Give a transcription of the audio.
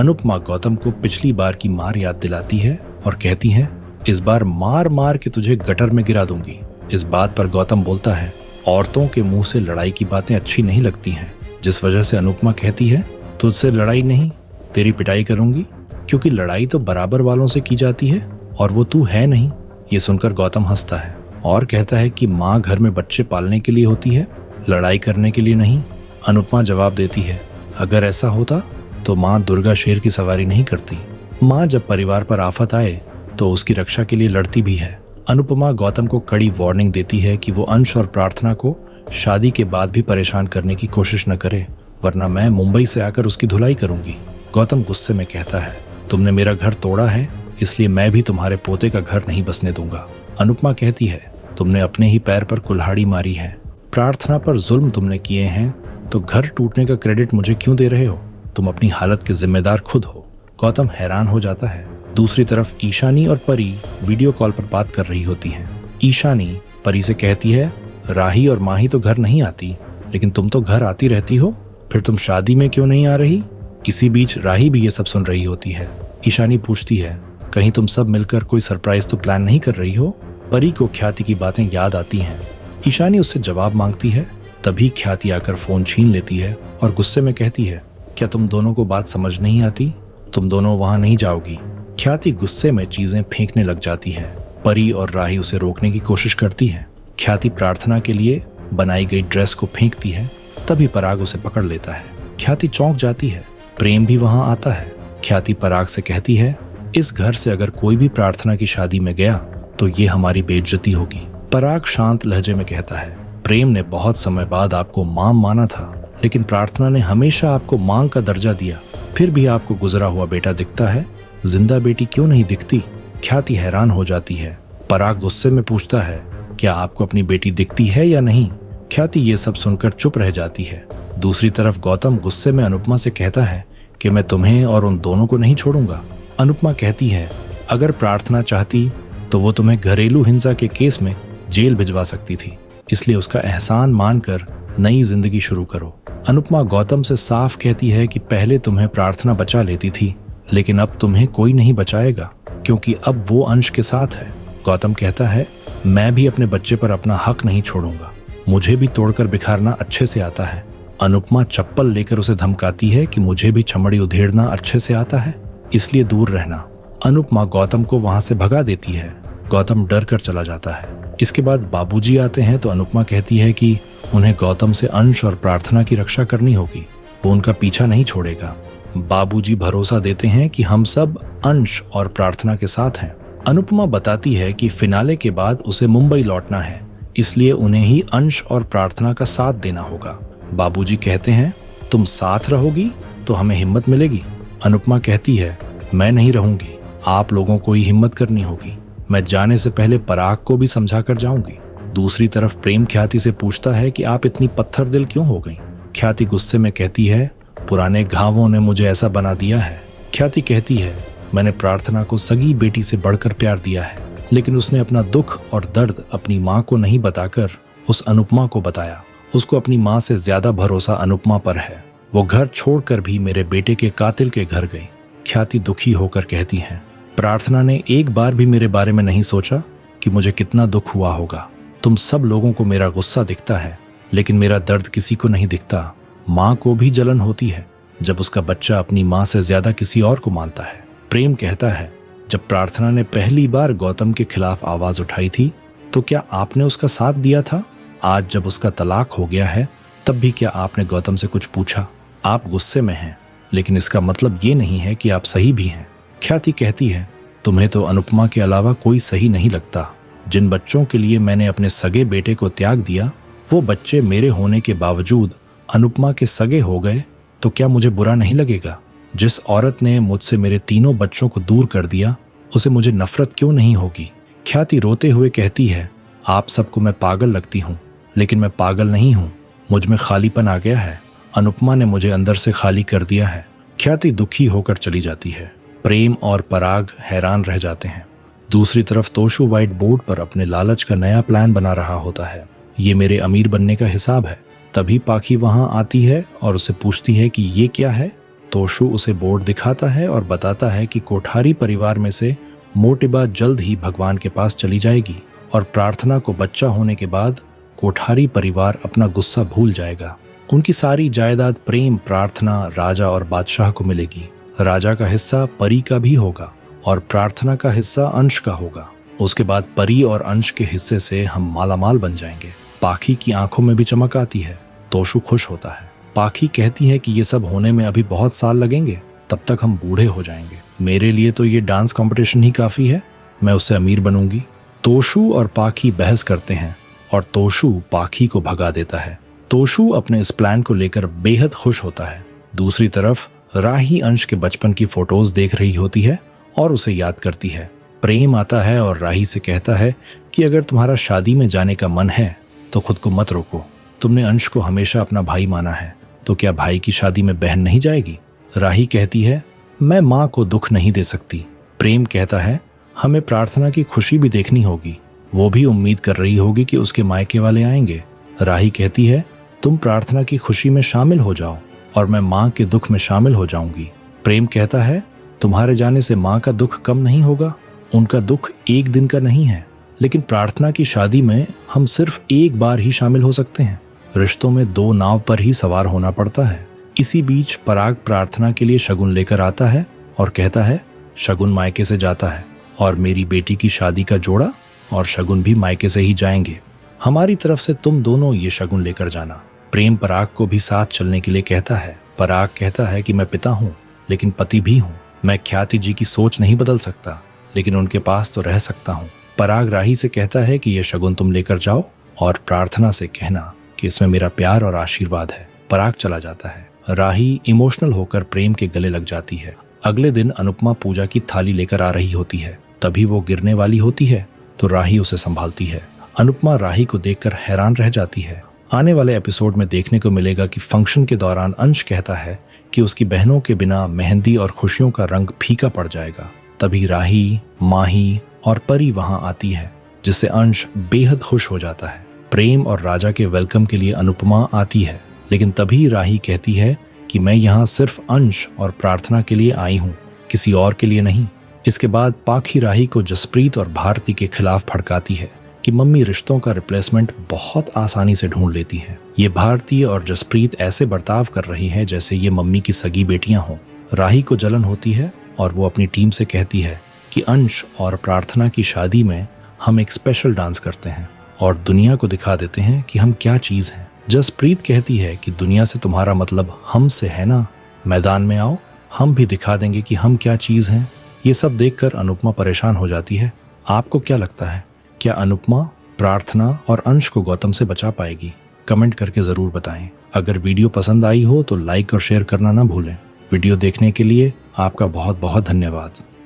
अनुपमा गौतम को पिछली बार की मार याद दिलाती है और कहती है, इस बार मार मार के तुझे गटर में गिरा दूंगी। इस बात पर गौतम बोलता है, औरतों के मुंह से लड़ाई की बातें अच्छी नहीं लगती हैं, जिस वजह से अनुपमा कहती है, तुझसे लड़ाई नहीं, तेरी पिटाई करूंगी, क्योंकि लड़ाई तो बराबर वालों से की जाती है और वो तू है नहीं। ये सुनकर गौतम हंसता है और कहता है कि माँ घर में बच्चे पालने के लिए होती है, लड़ाई करने के लिए नहीं। अनुपमा जवाब देती है, अगर ऐसा होता तो माँ दुर्गा शेर की सवारी नहीं करती। माँ जब परिवार पर आफत आए तो उसकी रक्षा के लिए लड़ती भी है। अनुपमा गौतम को कड़ी वार्निंग देती है कि वो अंश और प्रार्थना को शादी के बाद भी परेशान करने की कोशिश न करे, वरना मैं मुंबई से आकर उसकी धुलाई करूंगी। गौतम गुस्से में कहता है, तुमने मेरा घर तोड़ा है, इसलिए मैं भी तुम्हारे पोते का घर नहीं बसने दूंगा। अनुपमा कहती है, तुमने अपने ही पैर पर कुल्हाड़ी मारी है, प्रार्थना पर जुल्म तुमने किए हैं, तो घर टूटने का क्रेडिट मुझे क्यों दे रहे हो? तुम अपनी हालत के जिम्मेदार खुद हो। गौतम हैरान हो जाता है। दूसरी तरफ ईशानी और परी वीडियो कॉल पर बात कर रही होती हैं। ईशानी परी से कहती है, राही और माही तो घर नहीं आती, लेकिन तुम तो घर आती रहती हो, फिर तुम शादी में क्यों नहीं आ रही? इसी बीच राही भी ये सब सुन रही होती है। ईशानी पूछती है, कहीं तुम सब मिलकर कोई सरप्राइज तो प्लान नहीं कर रही हो? परी को ख्याति की बातें याद आती हैं। ईशानी उससे जवाब मांगती है, तभी ख्याति आकर फोन छीन लेती है और गुस्से में कहती है, क्या तुम दोनों को बात समझ नहीं आती? तुम दोनों वहां नहीं जाओगी। ख्याति गुस्से में चीजें फेंकने लग जाती है। परी और राही उसे रोकने की कोशिश करती है। ख्याति प्रार्थना के लिए बनाई गई ड्रेस को फेंकती है, तभी पराग उसे पकड़ लेता है। ख्याति चौंक जाती है। प्रेम भी वहां आता है। ख्याति पराग से कहती है, इस घर से अगर कोई भी प्रार्थना की शादी में गया तो ये हमारी बेइज्जती होगी। पराग शांत लहजे में कहता है, प्रेम ने बहुत समय बाद आपको मां माना था, लेकिन प्रार्थना ने हमेशा आपको मां का दर्जा दिया, फिर भी आपको गुजरा हुआ बेटा दिखता है, जिंदा बेटी क्यों नहीं दिखती? ख्याति हैरान हो जाती है। पराग गुस्से में पूछता है, क्या आपको अपनी बेटी दिखती है या नहीं? ख्याति ये सब सुनकर चुप रह जाती है। दूसरी तरफ गौतम गुस्से में अनुपमा से कहता है कि मैं तुम्हें और उन दोनों को नहीं छोड़ूंगा। अनुपमा कहती है, अगर प्रार्थना चाहती तो वो तुम्हें घरेलू हिंसा के केस में जेल भिजवा सकती थी, इसलिए उसका एहसान मानकर नई जिंदगी शुरू करो। अनुपमा गौतम से साफ कहती है कि पहले तुम्हें प्रार्थना बचा लेती थी, लेकिन अब तुम्हें कोई नहीं बचाएगा, क्योंकि अब वो अंश के साथ है। गौतम कहता है, मैं भी अपने बच्चे पर अपना हक नहीं छोड़ूंगा, मुझे भी तोड़कर बिखारना अच्छे से आता है। अनुपमा चप्पल लेकर उसे धमकाती है कि मुझे भी चमड़ी उधेड़ना अच्छे से आता है, इसलिए दूर रहना। अनुपमा गौतम को वहां से भगा देती है। गौतम डर कर चला जाता है। इसके बाद बाबूजी आते हैं तो अनुपमा कहती है कि उन्हें गौतम से अंश और प्रार्थना की रक्षा करनी होगी, वो उनका पीछा नहीं छोड़ेगा। बाबूजी भरोसा देते हैं कि हम सब अंश और प्रार्थना के साथ हैं। अनुपमा बताती है कि फिनाले के बाद उसे मुंबई लौटना है, इसलिए उन्हें ही अंश और प्रार्थना का साथ देना होगा। बाबूजी कहते हैं, तुम साथ रहोगी तो हमें हिम्मत मिलेगी। अनुपमा कहती है, मैं नहीं रहूंगी, आप लोगों को ही हिम्मत करनी होगी। मैं जाने से पहले पराग को भी समझा कर जाऊंगी। दूसरी तरफ प्रेम ख्याति से पूछता है कि आप इतनी पत्थर दिल क्यों हो गई? ख्याति गुस्से में कहती है, पुराने घावों ने मुझे ऐसा बना दिया है। ख्याति कहती है, मैंने प्रार्थना को सगी बेटी से बढ़कर प्यार दिया है, लेकिन उसने अपना दुख और दर्द अपनी माँ को नहीं बताकर उस अनुपमा को बताया। उसको अपनी माँ से ज्यादा भरोसा अनुपमा पर है। वो घर छोड़कर भी मेरे बेटे के कातिल के घर गई। ख्याति दुखी होकर कहती है, प्रार्थना ने एक बार भी मेरे बारे में नहीं सोचा कि मुझे कितना दुख हुआ होगा। तुम सब लोगों को मेरा गुस्सा दिखता है, लेकिन मेरा दर्द किसी को नहीं दिखता। माँ को भी जलन होती है जब उसका बच्चा अपनी माँ से ज्यादा किसी और को मानता है। प्रेम कहता है, जब प्रार्थना ने पहली बार गौतम के खिलाफ आवाज उठाई थी तो क्या आपने उसका साथ दिया था? आज जब उसका तलाक हो गया है तब भी क्या आपने गौतम से कुछ पूछा? आप गुस्से में हैं, लेकिन इसका मतलब ये नहीं है कि आप सही भी हैं। ख्याति कहती है, तुम्हें तो अनुपमा के अलावा कोई सही नहीं लगता। जिन बच्चों के लिए मैंने अपने सगे बेटे को त्याग दिया, वो बच्चे मेरे होने के बावजूद अनुपमा के सगे हो गए तो क्या मुझे बुरा नहीं लगेगा? जिस औरत ने मुझसे मेरे तीनों बच्चों को दूर कर दिया, उसे मुझे नफरत क्यों नहीं होगी? ख्याति रोते हुए कहती है, आप सबको मैं पागल लगती हूँ, लेकिन मैं पागल नहीं हूँ। मुझ में खालीपन आ गया है। अनुपमा ने मुझे अंदर से खाली कर दिया है। ख्याति दुखी होकर चली जाती है। प्रेम और पराग हैरान रह जाते हैं। दूसरी तरफ तोशु व्हाइट बोर्ड पर अपने लालच का नया प्लान बना रहा होता है। ये मेरे अमीर बनने का हिसाब है। तभी पाखी वहां आती है और उसे पूछती है कि ये क्या है। तोशु उसे बोर्ड दिखाता है और बताता है कि कोठारी परिवार में से मोटिबा जल्द ही भगवान के पास चली जाएगी और प्रार्थना को बच्चा होने के बाद कोठारी परिवार अपना गुस्सा भूल जाएगा। उनकी सारी जायदाद प्रेम, प्रार्थना, राजा और बादशाह को मिलेगी। राजा का हिस्सा परी का भी होगा और प्रार्थना का हिस्सा अंश का होगा। उसके बाद परी और अंश के हिस्से से हम मालामाल बन जाएंगे। पाखी की आंखों में भी चमक आती है। तोशु खुश होता है। पाखी कहती है कि ये सब होने में अभी बहुत साल लगेंगे, तब तक हम बूढ़े हो जाएंगे। मेरे लिए तो ये डांस कंपटीशन ही काफी है, मैं उससे अमीर बनूंगी। तोशु और पाखी बहस करते हैं और तोशु पाखी को भगा देता है। तोशु अपने इस प्लान को लेकर बेहद खुश होता है। दूसरी तरफ राही अंश के बचपन की फोटोज देख रही होती है और उसे याद करती है। प्रेम आता है और राही से कहता है कि अगर तुम्हारा शादी में जाने का मन है तो खुद को मत रोको। तुमने अंश को हमेशा अपना भाई माना है, तो क्या भाई की शादी में बहन नहीं जाएगी? राही कहती है, मैं माँ को दुख नहीं दे सकती। प्रेम कहता है, हमें प्रार्थना की खुशी भी देखनी होगी। वो भी उम्मीद कर रही होगी कि उसके मायके वाले आएंगे। राही कहती है, तुम प्रार्थना की खुशी में शामिल हो जाओ और मैं माँ के दुख में शामिल हो जाऊंगी। प्रेम कहता है, तुम्हारे जाने से माँ का दुख कम नहीं होगा। उनका दुख एक दिन का नहीं है, लेकिन प्रार्थना की शादी में हम सिर्फ एक बार ही शामिल हो सकते हैं। रिश्तों में दो नाव पर ही सवार होना पड़ता है। इसी बीच पराग प्रार्थना के लिए शगुन लेकर आता है और कहता है, शगुन मायके से जाता है और मेरी बेटी की शादी का जोड़ा और शगुन भी मायके से ही जाएंगे। हमारी तरफ से तुम दोनों ये शगुन लेकर जाना। प्रेम पराग को भी साथ चलने के लिए कहता है। पराग कहता है कि मैं पिता हूँ लेकिन पति भी हूँ। मैं ख्याति जी की सोच नहीं बदल सकता, लेकिन उनके पास तो रह सकता हूँ। पराग राही से कहता है कि यह शगुन तुम लेकर जाओ और प्रार्थना से कहना कि इसमें मेरा प्यार और आशीर्वाद है। पराग चला जाता है। राही इमोशनल होकर प्रेम के गले लग जाती है। अगले दिन अनुपमा पूजा की थाली लेकर आ रही होती है। तभी वो गिरने वाली होती है तो राही उसे संभालती है। अनुपमा राही को देखकर हैरान रह जाती है। आने वाले एपिसोड में देखने को मिलेगा कि फंक्शन के दौरान अंश कहता है कि उसकी बहनों के बिना मेहंदी और खुशियों का रंग फीका पड़ जाएगा। तभी राही, माही और परी वहां आती है, जिससे अंश बेहद खुश हो जाता है। प्रेम और राजा के वेलकम के लिए अनुपमा आती है, लेकिन तभी राही कहती है कि मैं यहाँ सिर्फ अंश और प्रार्थना के लिए आई हूँ, किसी और के लिए नहीं। इसके बाद पाखी राही को जसप्रीत और भारती के खिलाफ भड़काती है कि मम्मी रिश्तों का रिप्लेसमेंट बहुत आसानी से ढूंढ लेती हैं। ये भारती और जसप्रीत ऐसे बर्ताव कर रही हैं जैसे ये मम्मी की सगी बेटियां हों। राही को जलन होती है और वो अपनी टीम से कहती है कि अंश और प्रार्थना की शादी में हम एक स्पेशल डांस करते हैं और दुनिया को दिखा देते हैं कि हम क्या चीज हैं। जसप्रीत कहती है कि दुनिया से तुम्हारा मतलब हमसे है ना, मैदान में आओ, हम भी दिखा देंगे कि हम क्या चीज हैं। ये सब देखकर अनुपमा परेशान हो जाती है। आपको क्या लगता है, क्या अनुपमा प्रार्थना और अंश को गौतम से बचा पाएगी? कमेंट करके जरूर बताएं। अगर वीडियो पसंद आई हो तो लाइक और शेयर करना ना भूलें। वीडियो देखने के लिए आपका बहुत बहुत धन्यवाद।